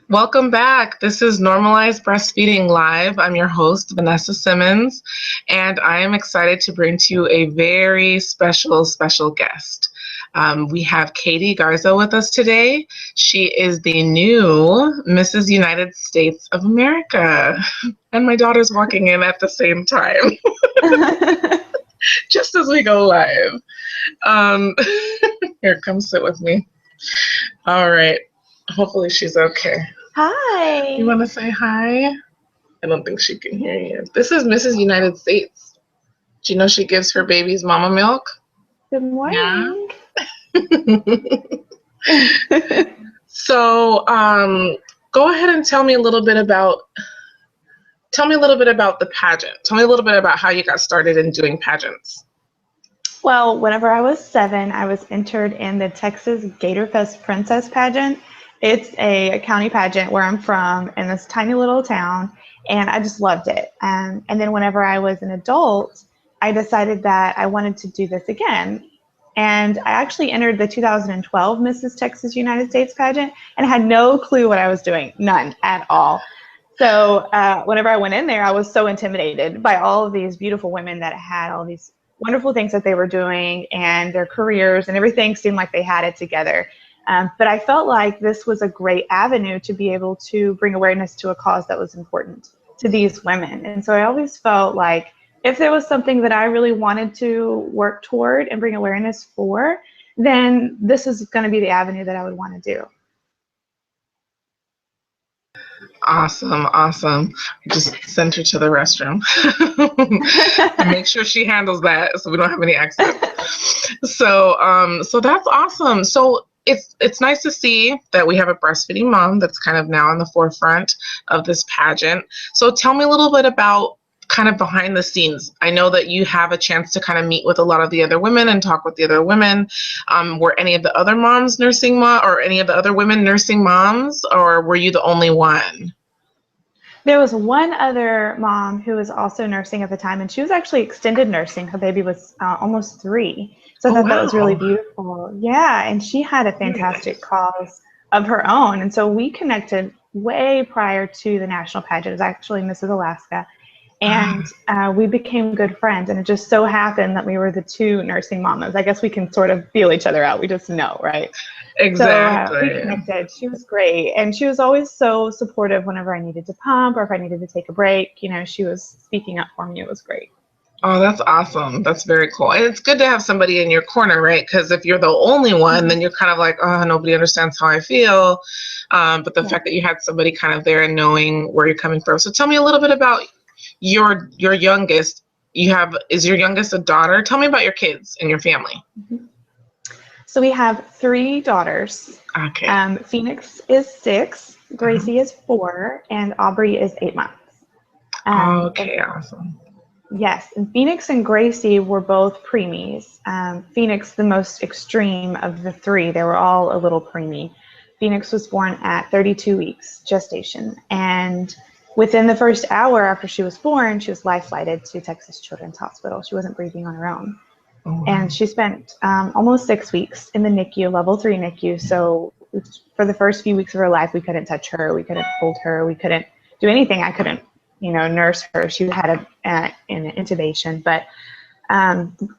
Welcome back. This is Normalize Breastfeeding Live. I'm your host, Vanessa Simmons, and I am excited to bring to you a very special guest. We have Katie Garza with us today. She is the new Mrs. United States of America. And my daughter's walking in at the same time, just as we go live. Here, come sit with me. All right. Hopefully she's okay. Hi. You want to say hi? I don't think she can hear you. This is Mrs. United States. Do you know she gives her babies mama milk? Good morning. Yeah. So, go ahead and tell me a little bit about the pageant. Tell me a little bit about how you got started in doing pageants. Well, whenever I was 7, I was entered in the Texas Gatorfest Princess pageant. It's a county pageant where I'm from in this tiny little town, and I just loved it. And then whenever I was an adult, I decided that I wanted to do this again. And I actually entered the 2012 Mrs. Texas United States pageant and had no clue what I was doing, none at all. So whenever I went in there, I was so intimidated by all of these beautiful women that had all these wonderful things that they were doing and their careers and everything seemed like they had it together. But I felt like this was a great avenue to be able to bring awareness to a cause that was important to these women. And so I always felt like if there was something that I really wanted to work toward and bring awareness for, then this is going to be the avenue that I would want to do. Awesome. Just send her to the restroom. And make sure she handles that so we don't have any accidents. So that's awesome. So it's nice to see that we have a breastfeeding mom that's kind of now in the forefront of this pageant. So tell me a little bit about kind of behind the scenes. I know that you have a chance to kind of meet with a lot of the other women and talk with the other women. Were any of the other moms nursing mom or any of the other women nursing moms, or were you the only one? There was one other mom who was also nursing at the time, and she was actually extended nursing. Her baby was almost 3. So I thought that was really beautiful. Yeah, and she had a fantastic cause of her own. And so we connected way prior to the national pageant. It was actually Mrs. Alaska. And we became good friends. And it just so happened that we were the 2 nursing mamas. I guess we can sort of feel each other out. We just know, right? Exactly. So we connected. She was great. And she was always so supportive whenever I needed to pump or if I needed to take a break. You know, she was speaking up for me. It was great. Oh, that's awesome. That's very cool. And it's good to have somebody in your corner, right? Because if you're the only one, then you're kind of like, oh, nobody understands how I feel. But the fact that you had somebody kind of there and knowing where you're coming from. So tell me a little bit about your youngest. Is your youngest a daughter? Tell me about your kids and your family. So we have 3 daughters. Okay. Phoenix is 6, Gracie is 4, and Aubrey is 8 months. Okay, awesome. Yes, and Phoenix and Gracie were both preemies. Phoenix, the most extreme of the 3. They were all a little preemie. Phoenix was born at 32 weeks gestation, and within the first hour after she was born, she was life-flighted to Texas Children's Hospital. She wasn't breathing on her own. And she spent almost 6 weeks in the NICU, level 3 NICU. So for the first few weeks of her life, we couldn't touch her. We couldn't hold her. We couldn't do anything. I couldn't, nurse her. She had an intubation. But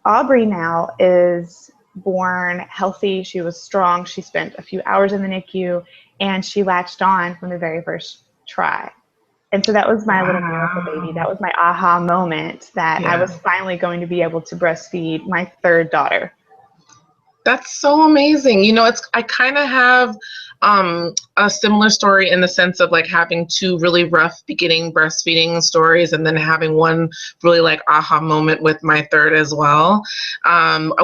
Aubrey now is born healthy. She was strong. She spent a few hours in the NICU, and she latched on from the very first try. And so that was my little miracle baby. That was my aha moment that I was finally going to be able to breastfeed my 3rd daughter. That's so amazing. I kind of have a similar story in the sense of like having 2 really rough beginning breastfeeding stories and then having one really like aha moment with my 3rd as well.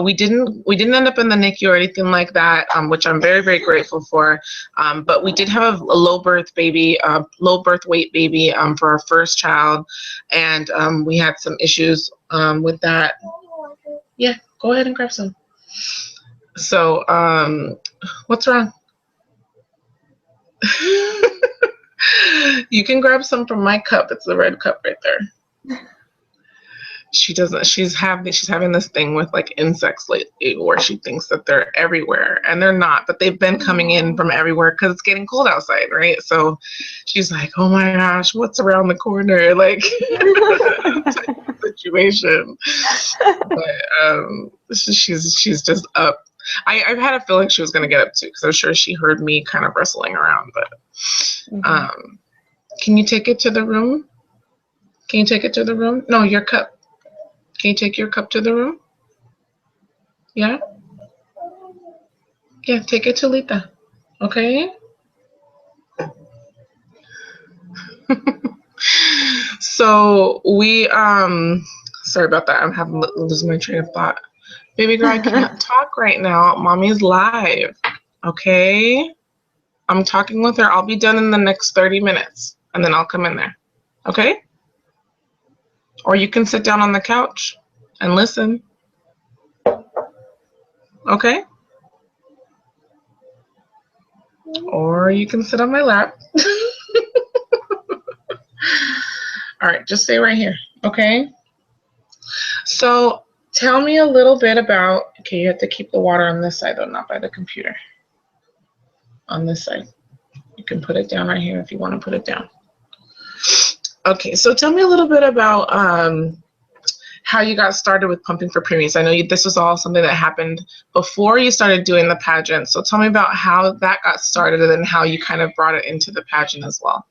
We didn't end up in the NICU or anything like that, which I'm very, very grateful for. But we did have a low birth weight baby for our first child. And we had some issues with that. Yeah, go ahead and grab some. So, what's wrong? You can grab some from my cup. It's the red cup right there. she doesn't, she's having this thing with like insects lately where she thinks that they're everywhere, and they're not, but they've been coming in from everywhere because it's getting cold outside, right? So she's like, oh my gosh, what's around the corner, like type of situation. But she's just up. I've had a feeling she was going to get up too, because I'm sure she heard me kind of wrestling around. But can you take it to the room? Can you take it to the room? No, your cup. Can you take your cup to the room? Yeah? Yeah, take it to Lita. Okay? So we, sorry about that. I'm having losing my train of thought. Baby girl, I can't talk right now. Mommy's live. Okay? I'm talking with her. I'll be done in the next 30 minutes, and then I'll come in there. Okay? Or you can sit down on the couch and listen. Okay? Or you can sit on my lap. All right, just stay right here. Okay? So tell me a little bit about, okay, you have to keep the water on this side though, not by the computer. On this side. You can put it down right here if you want to put it down. Okay, so tell me a little bit about how you got started with Pumping for Preemies. I know this was all something that happened before you started doing the pageant. So tell me about how that got started and then how you kind of brought it into the pageant as well.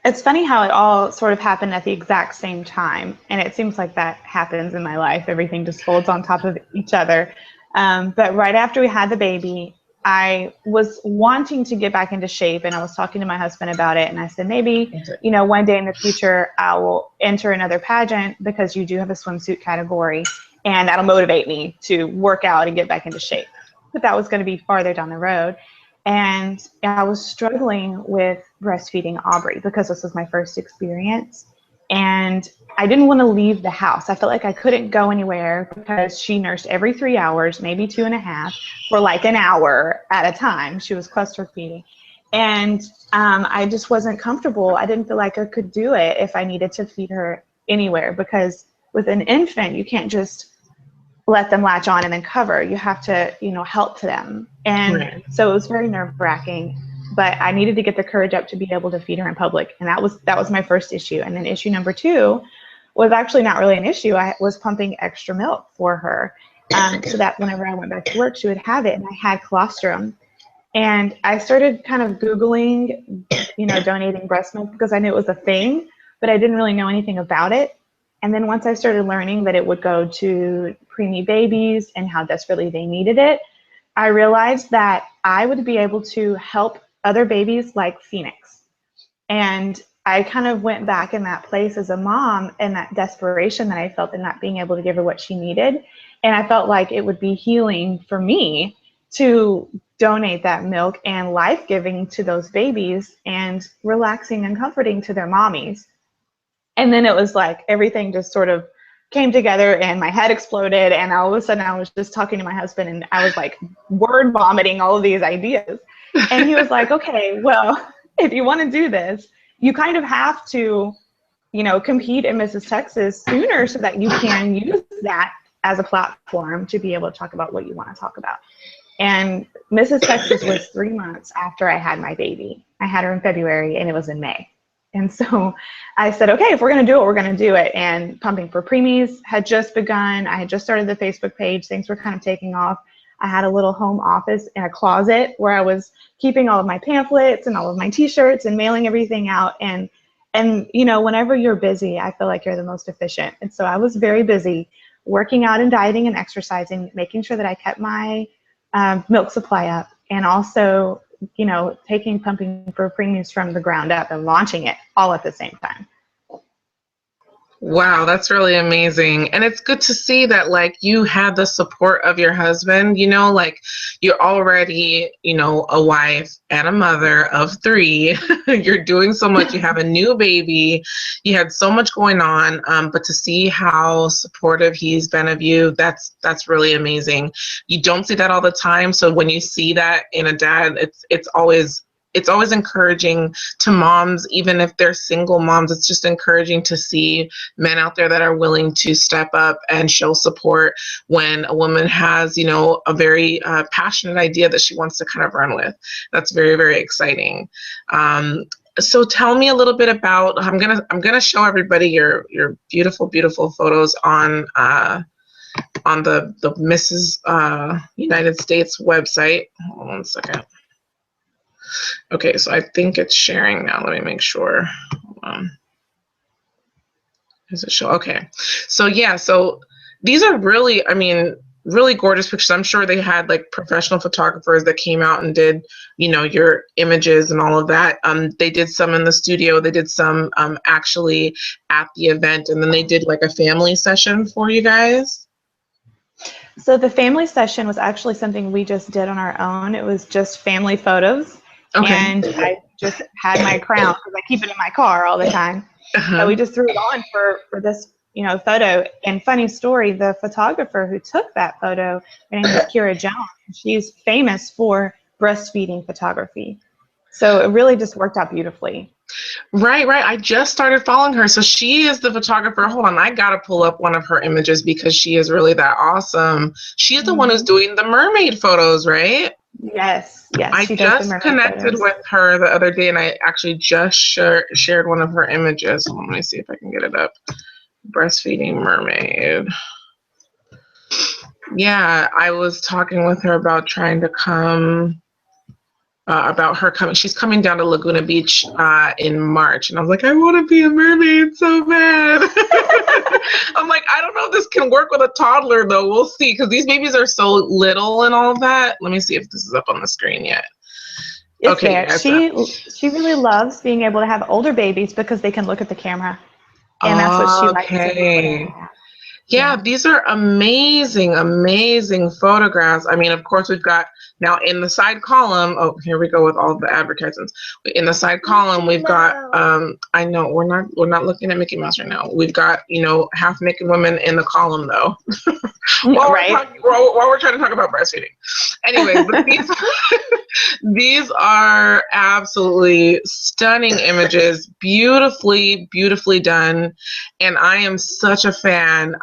It's funny how it all sort of happened at the exact same time. And it seems like that happens in my life. Everything just folds on top of each other. But right after we had the baby, I was wanting to get back into shape, and I was talking to my husband about it, and I said, maybe, you know, one day in the future I will enter another pageant because you do have a swimsuit category, and that'll motivate me to work out and get back into shape. But that was going to be farther down the road. And I was struggling with breastfeeding Aubrey because this was my first experience. And I didn't want to leave the house. I felt like I couldn't go anywhere because she nursed every 3 hours, maybe 2.5, for like an hour at a time. She was cluster feeding. And I just wasn't comfortable. I didn't feel like I could do it if I needed to feed her anywhere, because with an infant, you can't just let them latch on and then cover. You have to, you know, help to them. And so it was very nerve-wracking. But I needed to get the courage up to be able to feed her in public. And that was my first issue. And then issue number 2 was actually not really an issue. I was pumping extra milk for her so that whenever I went back to work, she would have it. And I had colostrum. And I started kind of Googling, you know, donating breast milk because I knew it was a thing, but I didn't really know anything about it. And then once I started learning that it would go to preemie babies and how desperately they needed it, I realized that I would be able to help other babies like Phoenix. And I kind of went back in that place as a mom and that desperation that I felt in not being able to give her what she needed. And I felt like it would be healing for me to donate that milk and life-giving to those babies and relaxing and comforting to their mommies. And then it was like everything just sort of came together and my head exploded, and all of a sudden I was just talking to my husband and I was like word vomiting all of these ideas. And he was like, okay, well, if you want to do this, you kind of have to, you know, compete in Mrs. Texas sooner so that you can use that as a platform to be able to talk about what you want to talk about. And Mrs. Texas was 3 months after I had my baby. I had her in February and it was in May. And so I said, okay, if we're going to do it, we're going to do it. And Pumping for Preemies had just begun. I had just started the Facebook page. Things were kind of taking off. I had a little home office in a closet where I was keeping all of my pamphlets and all of my t-shirts and mailing everything out. And you know, whenever you're busy, I feel like you're the most efficient. And so I was very busy working out and dieting and exercising, making sure that I kept my milk supply up, and also, you know, taking Pumping for Preemies from the ground up and launching it all at the same time. Wow, that's really amazing. And it's good to see that, like, you had the support of your husband, you know, like you're already, you know, a wife and a mother of 3. You're doing so much. You have a new baby. You had so much going on. But to see how supportive he's been of you, that's really amazing. You don't see that all the time. So when you see that in a dad, it's always it's always encouraging to moms, even if they're single moms. It's just encouraging to see men out there that are willing to step up and show support when a woman has, you know, a very passionate idea that she wants to kind of run with. That's very, very exciting. So tell me a little bit about, I'm gonna show everybody your beautiful, beautiful photos on the Mrs. United States website. Hold on one second. Okay, so I think it's sharing now. Let me make sure. Hold on. Is it show? Okay. So yeah, so these are really, I mean, really gorgeous pictures. I'm sure they had like professional photographers that came out and did, you know, your images and all of that. They did some in the studio. They did some actually at the event, and then they did like a family session for you guys. So the family session was actually something we just did on our own. It was just family photos. Okay. And I just had my crown because I keep it in my car all the time. So we just threw it on for this, you know, photo. And funny story, the photographer who took that photo, her name is Kira Jones. She's famous for breastfeeding photography. So it really just worked out beautifully. Right. I just started following her. So she is the photographer. Hold on, I gotta pull up one of her images because she is really that awesome. She's the one who's doing the mermaid photos, right? Yes. I just connected with her the other day, and I actually just shared one of her images. Let me see if I can get it up. Breastfeeding mermaid. Yeah, I was talking with her about trying to come. About her coming. She's coming down to Laguna Beach in March. And I was like, I want to be a mermaid so bad. I'm like, I don't know if this can work with a toddler, though. We'll see, because these babies are so little and all of that. Let me see if this is up on the screen yet. It's okay, there. She really loves being able to have older babies because they can look at the camera. And that's what she likes to do. Yeah, these are amazing, amazing photographs. I mean, of course, we've got now in the side column. Oh, here we go with all the advertisements. In the side column, we've got. I know we're not looking at Mickey Mouse right now. We've got, you know, half naked women in the column though. while we're trying to talk about breastfeeding. Anyways, but these are absolutely stunning images, beautifully, beautifully done, and I am such a fan.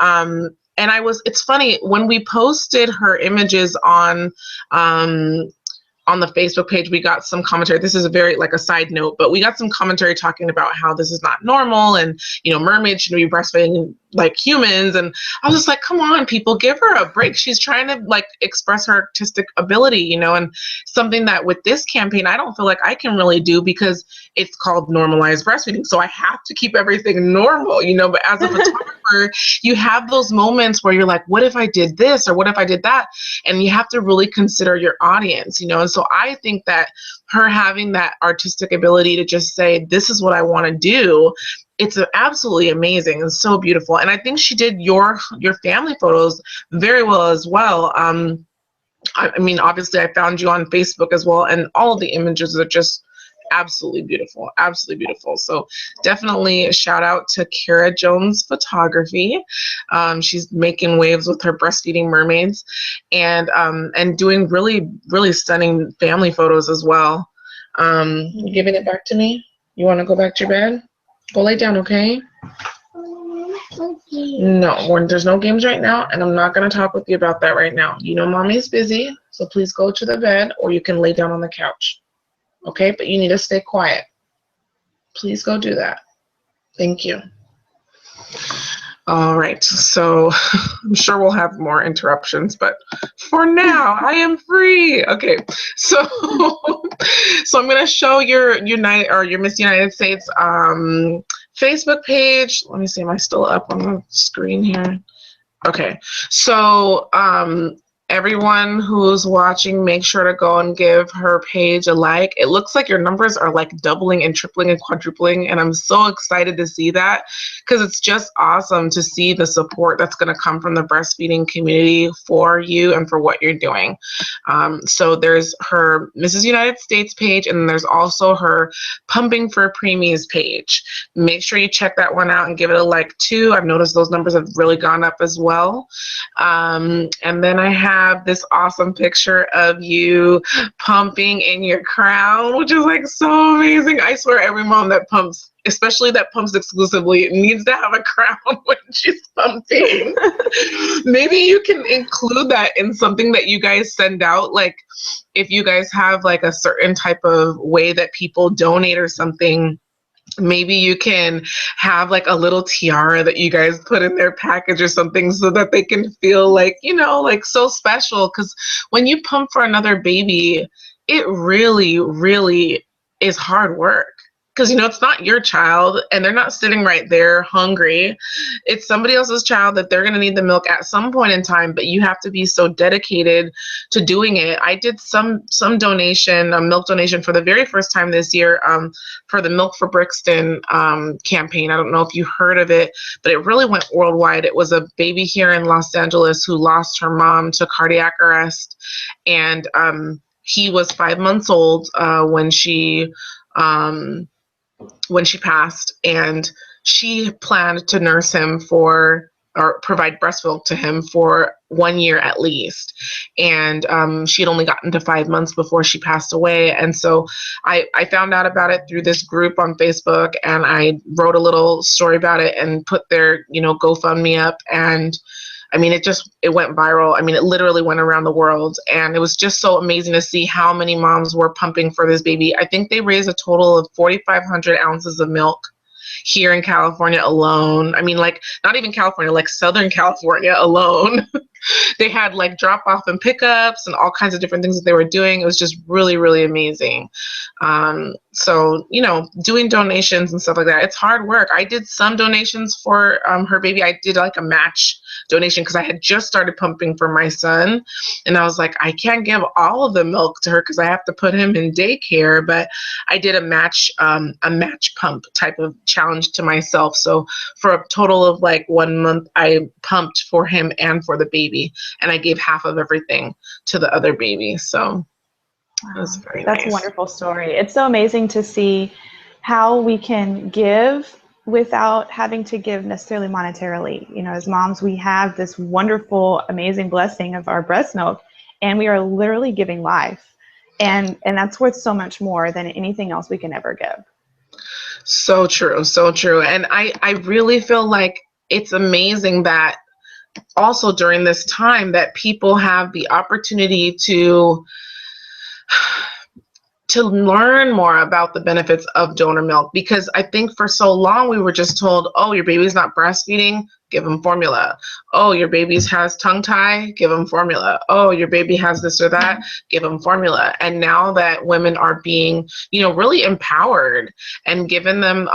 And it's funny, when we posted her images on the Facebook page, we got some commentary. This is a very, like, a side note, but we got some commentary talking about how this is not normal, and, you know, mermaids shouldn't be breastfeeding like humans. And I was just like, come on, people, give her a break. She's trying to, like, express her artistic ability, you know, and something that with this campaign, I don't feel like I can really do because it's called Normalize Breastfeeding. So I have to keep everything normal, you know, but as a photographer, you have those moments where you're like, what if I did this, or what if I did that? And you have to really consider your audience, you know. And so I think that her having that artistic ability to just say, this is what I want to do, it's absolutely amazing and so beautiful. And I think she did your family photos very well as well. I mean, obviously I found you on Facebook as well, and all of the images are just absolutely beautiful, absolutely beautiful. So definitely a shout out to Kira Jones Photography. She's making waves with her breastfeeding mermaids, and doing really, really stunning family photos as well. You giving it back to me? You want to go back to your bed? Go lay down, okay? No, there's no games right now, and I'm not going to talk with you about that right now. You know mommy's busy, so please go to the bed, or you can lay down on the couch. Okay, but you need to stay quiet. Please go do that. Thank you. All right, so I'm sure we'll have more interruptions, but for now, I am free. Okay, so I'm going to show your Miss United States Facebook page. Let me see, am I still up on the screen here? Okay, so everyone who's watching, make sure to go and give her page a like. It looks like your numbers are like doubling and tripling and quadrupling, and I'm so excited to see that, because it's just awesome to see the support that's going to come from the breastfeeding community for you and for what you're doing. So there's her Mrs. United States page, and there's also her Pumping For Preemies page. Make sure you check that one out and give it a like too. I've noticed those numbers have really gone up as well. And then I have have this awesome picture of you pumping in your crown, which is like so amazing. I swear every mom that pumps, especially that pumps exclusively, needs to have a crown when she's pumping. Maybe you can include that in something that you guys send out. Like if you guys have like a certain type of way that people donate or something, maybe you can have like a little tiara that you guys put in their package or something so that they can feel like, you know, like so special. Because when you pump for another baby, it really, really is hard work. Because, you know, it's not your child and they're not sitting right there hungry. It's somebody else's child that they're going to need the milk at some point in time, but you have to be so dedicated to doing it. I did some donation, a milk donation for the very first time this year for the Milk for Brixton campaign. I don't know if you heard of it, but it really went worldwide. It was a baby here in Los Angeles who lost her mom to cardiac arrest. And he was 5 months old when she passed, and she planned to nurse him or provide breast milk to him for 1 year at least. And she had only gotten to 5 months before she passed away. And so I found out about it through this group on Facebook, and I wrote a little story about it and put their, you know, GoFundMe up. And I mean, it went viral. I mean, it literally went around the world. And it was just so amazing to see how many moms were pumping for this baby. I think they raised a total of 4,500 ounces of milk here in California alone. I mean, like, not even California, like Southern California alone. They had like drop off and pickups and all kinds of different things that they were doing. It was just really, really amazing. So, you know, doing donations and stuff like that, it's hard work. I did some donations for her baby. I did like a match donation because I had just started pumping for my son. And I was like, I can't give all of the milk to her because I have to put him in daycare. But I did a match pump type of challenge to myself. So for a total of like 1 month, I pumped for him and for the baby. And I gave half of everything to the other baby. So it was very nice. That's a wonderful story. It's so amazing to see how we can give without having to give necessarily monetarily. You know, as moms, we have this wonderful, amazing blessing of our breast milk, and we are literally giving life. And that's worth so much more than anything else we can ever give. So true. So true. And I really feel like it's amazing that also during this time that people have the opportunity to learn more about the benefits of donor milk, because I think for so long we were just told, oh, your baby's not breastfeeding, give them formula. Oh, your baby has tongue tie, give them formula. Oh, your baby has this or that, give them formula. And now that women are being, you know, really empowered and given them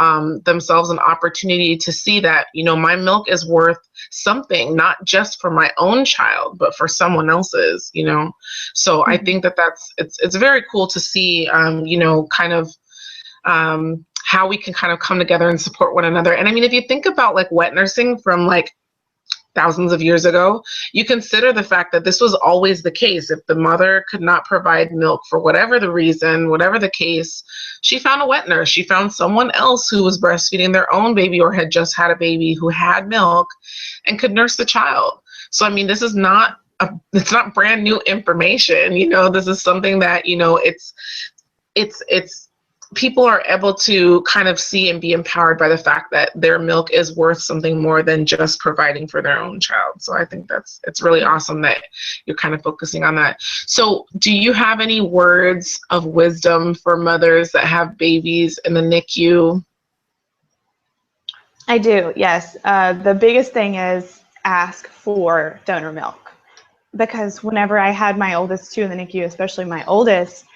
themselves an opportunity to see that, you know, my milk is worth something, not just for my own child, but for someone else's, you know. So I think that it's very cool to see, you know, kind of how we can kind of come together and support one another. And I mean, if you think about like wet nursing from like thousands of years ago, you consider the fact that this was always the case. If the mother could not provide milk for whatever the reason, whatever the case, she found a wet nurse. She found someone else who was breastfeeding their own baby or had just had a baby who had milk and could nurse the child. So, I mean, this is not it's not brand new information. You know, this is something that, you know, it's people are able to kind of see and be empowered by the fact that their milk is worth something more than just providing for their own child. So I think it's really awesome that you're kind of focusing on that. So do you have any words of wisdom for mothers that have babies in the NICU? I do, yes. The biggest thing is ask for donor milk, because whenever I had my oldest two in the NICU, especially my oldest,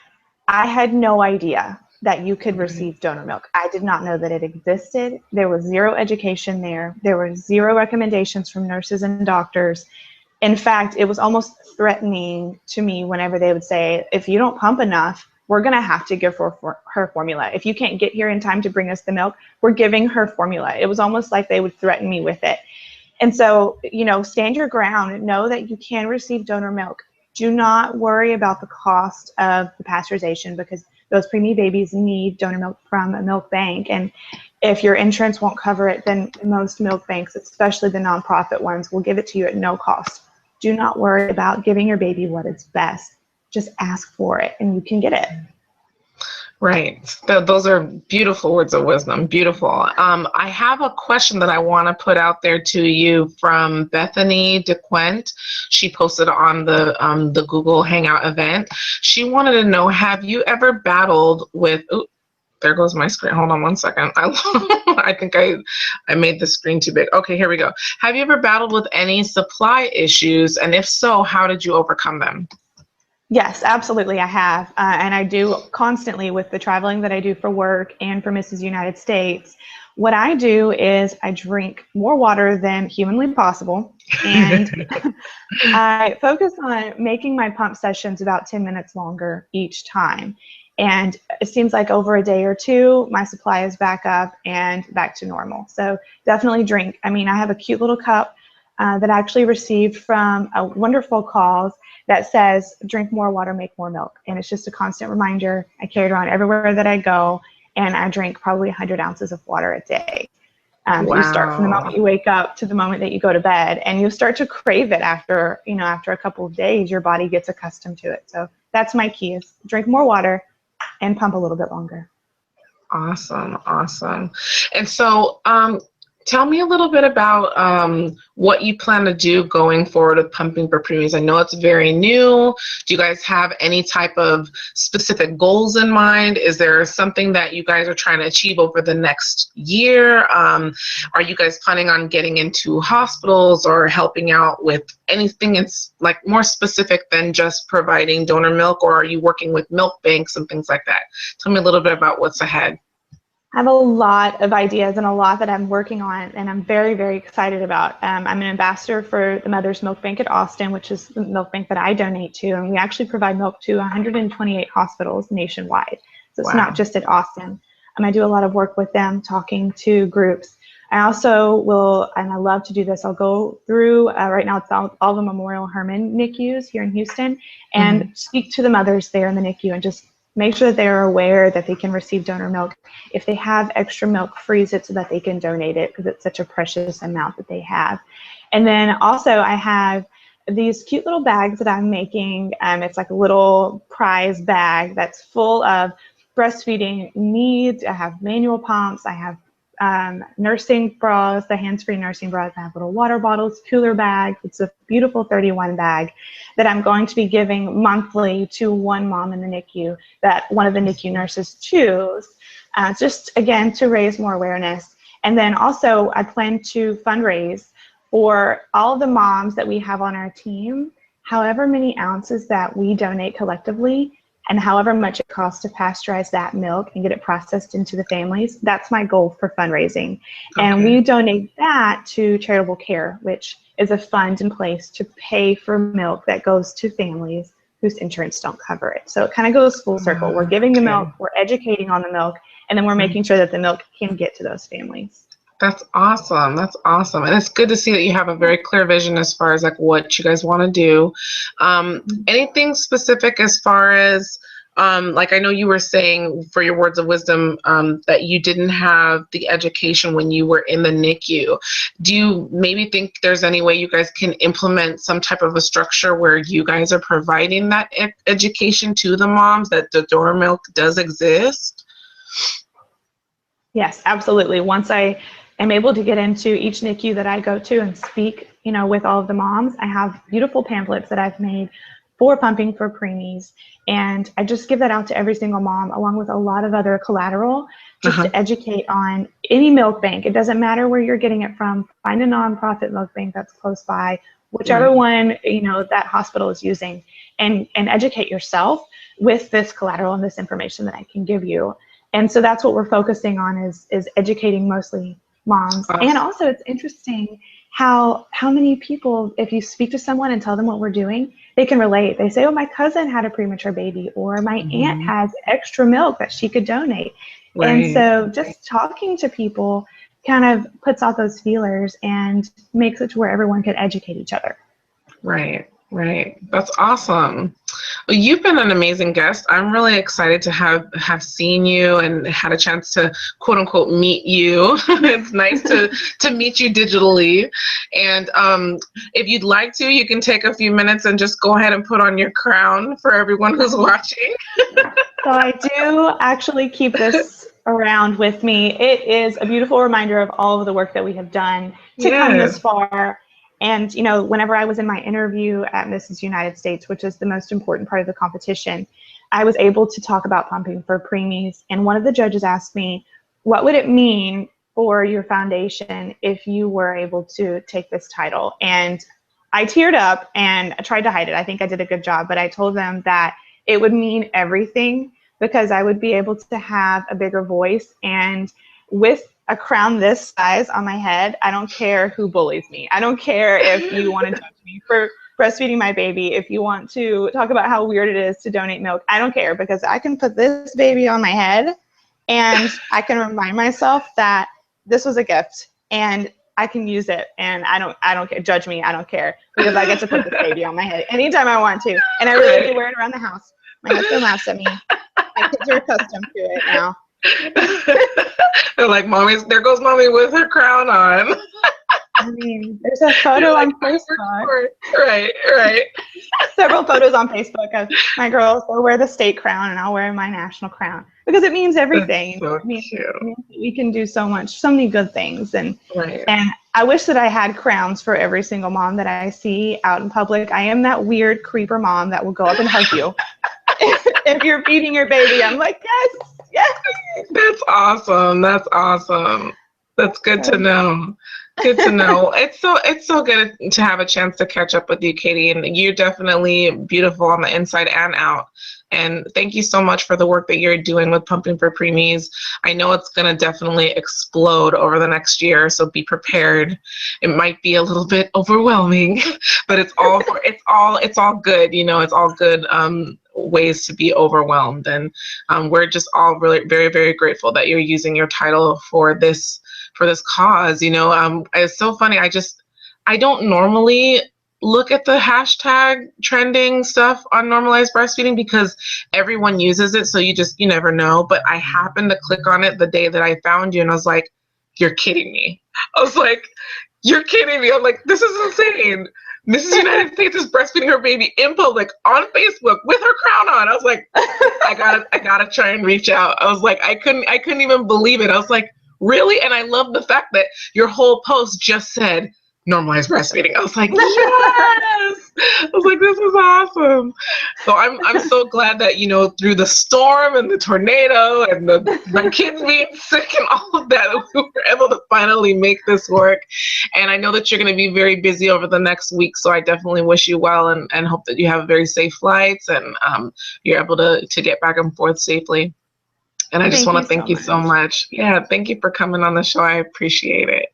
I had no idea that you could receive donor milk. I did not know that it existed. There was zero education there. There were zero recommendations from nurses and doctors. In fact, it was almost threatening to me whenever they would say, if you don't pump enough, we're going to have to give her formula. If you can't get here in time to bring us the milk, we're giving her formula. It was almost like they would threaten me with it. And so, you know, stand your ground. Know that you can receive donor milk. Do not worry about the cost of the pasteurization, because those preemie babies need donor milk from a milk bank. And if your insurance won't cover it, then most milk banks, especially the nonprofit ones, will give it to you at no cost. do not worry about giving your baby what is best. Just ask for it and you can get it. Right. Those are beautiful words of wisdom. Beautiful. I have a question that I want to put out there to you from Bethany DeQuent. She posted on the Google Hangout event. She wanted to know, have you ever battled with, ooh, there goes my screen. Hold on one second. I think I made the screen too big. Okay, here we go. Have you ever battled with any supply issues? And if so, how did you overcome them? Yes, absolutely, I have. And I do constantly with the traveling that I do for work and for Mrs. United States. What I do is I drink more water than humanly possible. And I focus on making my pump sessions about 10 minutes longer each time. And it seems like over a day or two, my supply is back up and back to normal. So definitely drink. I mean, I have a cute little cup that I actually received from a wonderful cause that says, drink more water, make more milk. And it's just a constant reminder. I carry it around everywhere that I go, and I drink probably 100 ounces of water a day. Wow. You start from the moment you wake up to the moment that you go to bed, and you start to crave it after a couple of days. Your body gets accustomed to it. So that's my key, is drink more water and pump a little bit longer. Awesome. Awesome. And so, tell me a little bit about what you plan to do going forward with Pumping for Preemies. I know it's very new. Do you guys have any type of specific goals in mind? Is there something that you guys are trying to achieve over the next year? Are you guys planning on getting into hospitals or helping out with anything it's like more specific than just providing donor milk, or are you working with milk banks and things like that? Tell me a little bit about what's ahead. I have a lot of ideas and a lot that I'm working on, and I'm very, very excited about. I'm an ambassador for the Mother's Milk Bank at Austin, which is the milk bank that I donate to, and we actually provide milk to 128 hospitals nationwide. So it's not just at Austin. I do a lot of work with them, talking to groups. I also will, and I love to do this, I'll go through, right now it's all the Memorial Hermann NICUs here in Houston, and speak to the mothers there in the NICU and just make sure that they're aware that they can receive donor milk. If they have extra milk, freeze it so that they can donate it, because it's such a precious amount that they have. And then also I have these cute little bags that I'm making. It's like a little prize bag that's full of breastfeeding needs. I have manual pumps. I have nursing bras, the hands-free nursing bras. I have little water bottles, cooler bags. It's a beautiful 31 bag that I'm going to be giving monthly to one mom in the NICU that one of the NICU nurses choose, just again to raise more awareness. And then also I plan to fundraise for all the moms that we have on our team, however many ounces that we donate collectively, and however much it costs to pasteurize that milk and get it processed into the families. That's my goal for fundraising. Okay. And we donate that to charitable care, which is a fund in place to pay for milk that goes to families whose insurance don't cover it. So it kind of goes full circle. We're giving the milk, we're educating on the milk, and then we're making sure that the milk can get to those families. That's awesome. That's awesome. And it's good to see that you have a very clear vision as far as like what you guys want to do. Anything specific as far as, like I know you were saying for your words of wisdom that you didn't have the education when you were in the NICU. Do you maybe think there's any way you guys can implement some type of a structure where you guys are providing that education to the moms, that the donor milk does exist? Yes, absolutely. Once I am able to get into each NICU that I go to and speak, with all of the moms, I have beautiful pamphlets that I've made for Pumping for Preemies, and I just give that out to every single mom, along with a lot of other collateral, just to educate on any milk bank. It doesn't matter where you're getting it from. Find a nonprofit milk bank that's close by, whichever one that hospital is using, and educate yourself with this collateral and this information that I can give you. And so that's what we're focusing on, is educating mostly moms. Awesome. And also it's interesting how many people, if you speak to someone and tell them what we're doing, they can relate. They say, oh, my cousin had a premature baby, or my aunt has extra milk that she could donate. Right. And so just talking to people kind of puts out those feelers and makes it to where everyone can educate each other. Right. Right. That's awesome. Well, you've been an amazing guest. I'm really excited to have seen you and had a chance to quote unquote meet you. It's nice to meet you digitally. And if you'd like to, you can take a few minutes and just go ahead and put on your crown for everyone who's watching. So I do actually keep this around with me. It is a beautiful reminder of all of the work that we have done to come Yes. this far. And, you know, whenever I was in my interview at Mrs. United States, which is the most important part of the competition, I was able to talk about Pumping for Preemies. And one of the judges asked me, what would it mean for your foundation if you were able to take this title? And I teared up and I tried to hide it. I think I did a good job, but I told them that it would mean everything because I would be able to have a bigger voice. And with a crown this size on my head, I don't care who bullies me. I don't care if you want to judge me for breastfeeding my baby. If you want to talk about how weird it is to donate milk, I don't care because I can put this baby on my head and I can remind myself that this was a gift and I can use it, and I don't care. Judge me, I don't care because I get to put this baby on my head anytime I want to, and I really do wear it around the house. My husband laughs at me. My kids are accustomed to it now. They're like, "Mommy's there goes mommy with her crown on." I mean, there's a photo on Facebook. Right. Several photos on Facebook of my girls. They'll wear the state crown, and I'll wear my national crown because it means everything. So It means cute. that we can do so many good things, and Right. I wish that I had crowns for every single mom that I see out in public. I am that weird creeper mom that will go up and hug you if you're feeding your baby. I'm like, yes. That's awesome. That's good to know. Good to know. It's so good to have a chance to catch up with you, Katie, and you're definitely beautiful on the inside and out. And thank you so much for the work that you're doing with Pumping for Preemies. I know it's going to definitely explode over the next year, so be prepared. It might be a little bit overwhelming, but it's all good. You know, it's all good ways to be overwhelmed, and we're just all really very, very grateful that you're using your title for this cause. You know, it's so funny. I don't normally look at the hashtag trending stuff on Normalize Breastfeeding because everyone uses it, so you never know. But I happened to click on it the day that I found you, and I was like, "You're kidding me!" I was like, "You're kidding me!" I'm like, "This is insane." Mrs. United States is breastfeeding her baby in public on Facebook with her crown on. I was like, I gotta try and reach out. I was like, I couldn't even believe it. I was like, really? And I love the fact that your whole post just said normalize breastfeeding. I was like, yes. I was like, this is awesome. So I'm so glad that, you know, through the storm and the tornado and my kids being sick and all of that, we were able to finally make this work. And I know that you're going to be very busy over the next week, so I definitely wish you well and hope that you have very safe flights and you're able to get back and forth safely. And I just want to thank you so much. Yeah, thank you for coming on the show. I appreciate it.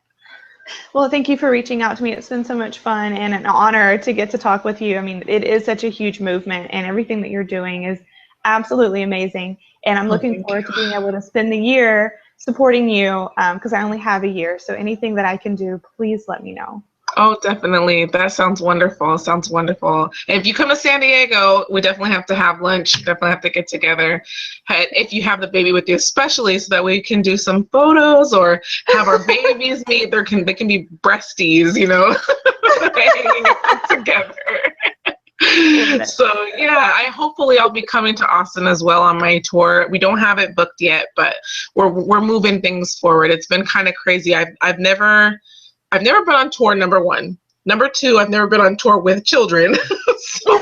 Well, thank you for reaching out to me. It's been so much fun and an honor to get to talk with you. I mean, it is such a huge movement, and everything that you're doing is absolutely amazing. And I'm looking forward to being able to spend the year supporting you because I only have a year. So anything that I can do, please let me know. Oh, definitely. That sounds wonderful. Sounds wonderful. And if you come to San Diego, we definitely have to have lunch. Definitely have to get together. If you have the baby with you, especially, so that we can do some photos or have our babies meet. They can be breasties, you know, hanging out together. So yeah, hopefully I'll be coming to Austin as well on my tour. We don't have it booked yet, but we're moving things forward. It's been kind of crazy. I've never been on tour, number one. Number two, I've never been on tour with children. So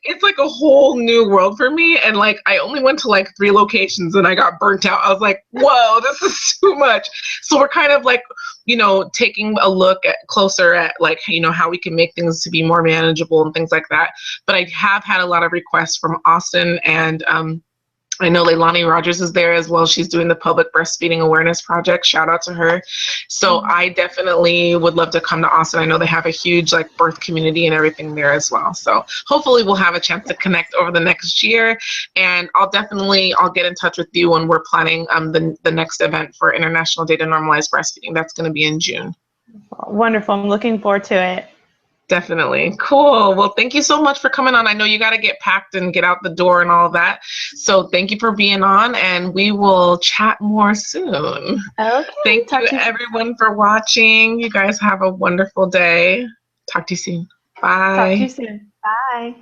it's like a whole new world for me. And like, I only went to like 3 locations and I got burnt out. I was like, whoa, this is too much. So we're kind of like, you know, taking a look closer at like, you know, how we can make things to be more manageable and things like that. But I have had a lot of requests from Austin, and I know Leilani Rogers is there as well. She's doing the Public Breastfeeding Awareness Project. Shout out to her. So I definitely would love to come to Austin. I know they have a huge like birth community and everything there as well. So hopefully we'll have a chance to connect over the next year. And I'll get in touch with you when we're planning the next event for International Day to Normalize Breastfeeding. That's going to be in June. Wonderful. I'm looking forward to it. Definitely. Cool. Well, thank you so much for coming on. I know you got to get packed and get out the door and all that. So thank you for being on, and we will chat more soon. Okay. Thank Talk you, to you. everyone, for watching. You guys have a wonderful day. Talk to you soon. Talk to Bye. you soon. Bye.